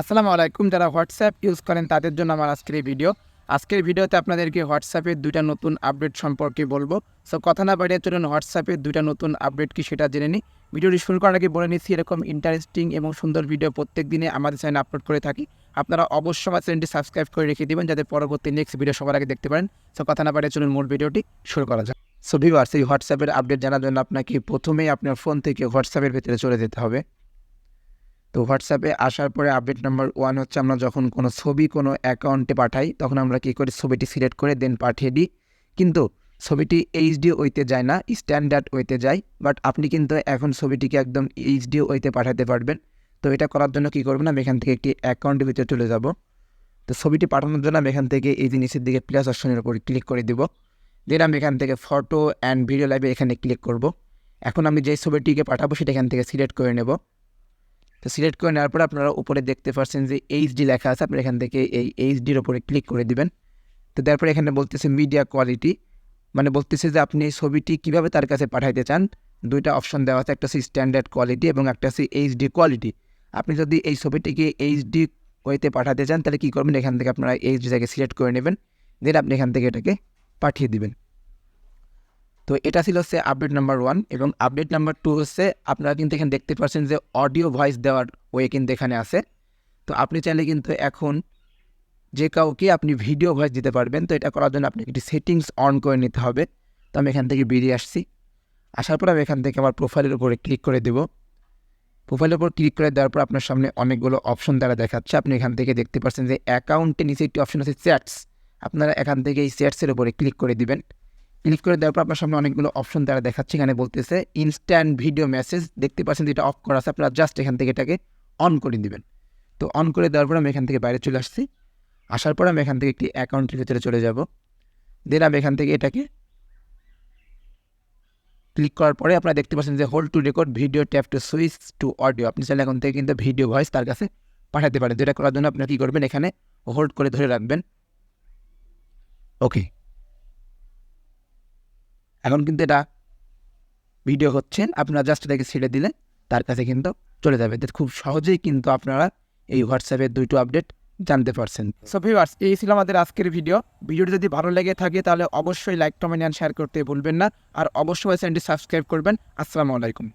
আসসালামু আলাইকুম। যারা হোয়াটসঅ্যাপ ইউজ করেন তাদের জন্য আমার আজকের এই ভিডিও। আজকের ভিডিওতে আপনাদেরকে হোয়াটসঅ্যাপের ২টা নতুন আপডেট সম্পর্কে বলবো। সো কথা না বাড়িয়ে চলুন হোয়াটসঅ্যাপের ২টা নতুন আপডেট কি সেটা জেনে নিই। ভিডিওটি শুরু করার আগে বলে নিচ্ছি, এরকম ইন্টারেস্টিং এবং সুন্দর ভিডিও প্রত্যেক দিনে আমাদের চ্যানেলে আপলোড করে থাকি। আপনারা অবশ্যই আমার চ্যানেলটি সাবস্ক্রাইব করে রেখে দিবেন যাতে পরবর্তী নেক্সট ভিডিও সবার আগে দেখতে পারেন। সো কথা না বাড়িয়ে চলুন মূল ভিডিওটি শুরু করা যাক। সো ভিউয়ার্স, এই হোয়াটসঅ্যাপের আপডেট জানার জন্য আপনাকে প্রথমেই আপনার ফোন থেকে হোয়াটসঅ্যাপের ভেতরে চলে যেতে হবে। তো হোয়াটসঅ্যাপে আসার পরে আপডেট নাম্বার 1 হচ্ছে, আমরা যখন কোনো ছবি কোনো অ্যাকাউন্টে পাঠাই তখন আমরা কী করি, ছবিটি সিলেক্ট করে দেন পাঠিয়ে দিই। কিন্তু ছবিটি এইচডি ওয়েতে যায় না, স্ট্যান্ডার্ড ওয়েতে যায়। বাট আপনি কিন্তু এখন ছবিটিকে একদম এইচডি ওয়েতে পাঠাতে পারবেন। তো এটা করার জন্য কী করবেন, আমি এখান থেকে একটি অ্যাকাউন্টের ভিতরে চলে যাব। তো ছবিটি পাঠানোর জন্য আমি এখান থেকে এই যে নিচের দিকে প্লাস অপশনের উপর ক্লিক করে দিব। দেন আমি এখান থেকে ফটো অ্যান্ড ভিডিও লাইভে এখানে ক্লিক করব। এখন আমি যে ছবিটিকে পাঠাবো সেটা এখান থেকে সিলেক্ট করে নেব। তো সিলেক্ট করে নেওয়ার পরে আপনারা উপরে দেখতে পাচ্ছেন যে এইচডি লেখা আছে, আপনারা এখান থেকে এই এইচডির ওপরে ক্লিক করে দিবেন। তো তারপরে এখানে বলতেছে মিডিয়া কোয়ালিটি, মানে বলতেছে যে আপনি এই ছবিটি কীভাবে তার কাছে পাঠাইতে চান। দুইটা অপশন দেওয়া আছে, একটা হচ্ছে স্ট্যান্ডার্ড কোয়ালিটি এবং একটা হচ্ছে এইচডি কোয়ালিটি। আপনি যদি এই ছবিটিকে এইচডি ওয়েতে পাঠাতে চান তাহলে কী করবেন, এখান থেকে আপনারা এইচডিটাকে সিলেক্ট করে নেবেন। দেন আপনি এখান থেকে এটাকে পাঠিয়ে দিবেন। তো এটা ছিল হচ্ছে আপডেট নাম্বার 1 এবং আপডেট নাম্বার 2 হচ্ছে, আপনারা কিন্তু এখানে দেখতে পাচ্ছেন যে অডিও ভয়েস দেওয়ার ওয়ে কিন্তু এখানে আছে। তো আপনি চাইলে কিন্তু এখন যে কাউকে আপনি ভিডিও ভয়েস দিতে পারবেন। তো এটা করার জন্য আপনি একটি সেটিংস অন করে নিতে হবে। তো আমি এখান থেকে বেরিয়ে আসছি। আসার পর আমি এখান থেকে আমার প্রোফাইলের উপরে ক্লিক করে দেব। প্রোফাইলের উপর ক্লিক করে দেওয়ার পর আপনার সামনে অনেকগুলো অপশন দ্বারা দেখাচ্ছে। আপনি এখান থেকে দেখতে পাচ্ছেন যে অ্যাকাউন্টের নিচে একটি অপশন আছে চ্যাটস। আপনারা এখান থেকে এই চ্যাটসের উপরে ক্লিক করে দিবেন। ক্লিক করে দেওয়ার পর আপনার সামনে অনেকগুলো অপশন দ্বারা দেখাচ্ছে। এখানে বলতেছে ইনস্ট্যান্ট ভিডিও মেসেজ, দেখতে পাচ্ছেন যে এটা অফ করা আছে। আপনারা জাস্ট এখান থেকে এটাকে অন করে দিবেন। তো অন করে দেওয়ার পর আমি এখান থেকে বাইরে চলে আসছি। আসার পর আমি এখান থেকে একটি অ্যাকাউন্টের ভিতরে চলে যাব। দেন আমি এখান থেকে এটাকে ক্লিক করার পরে আপনারা দেখতে পাচ্ছেন যে hold two record video tap to switch to audio. আপনি চাইলে এখন থেকে কিন্তু ভিডিও ভয়েস তার কাছে পাঠাতে পারেন। যেটা করার জন্য আপনারা কী করবেন, এখানে হোল্ড করে ধরে রাখবেন। ওকে, এখন কিন্তু এটা ভিডিও হচ্ছে, আপনারা জাস্ট এটাকে ছেড়ে দিলে তার কাছে কিন্তু চলে যাবে। খুব সহজেই কিন্তু আপনারা এই হোয়াটসঅ্যাপের 2টো আপডেট জানতে পারছেন। সো ভিউয়ার্স, এই ছিল আমাদের আজকের ভিডিওটি যদি ভালো লেগে থাকে তাহলে অবশ্যই লাইক, কমেন্ট অ্যান্ড শেয়ার করতে ভুলবেন না। আর অবশ্যই চ্যানেলটি সাবস্ক্রাইব করবেন। আসসালামু আলাইকুম।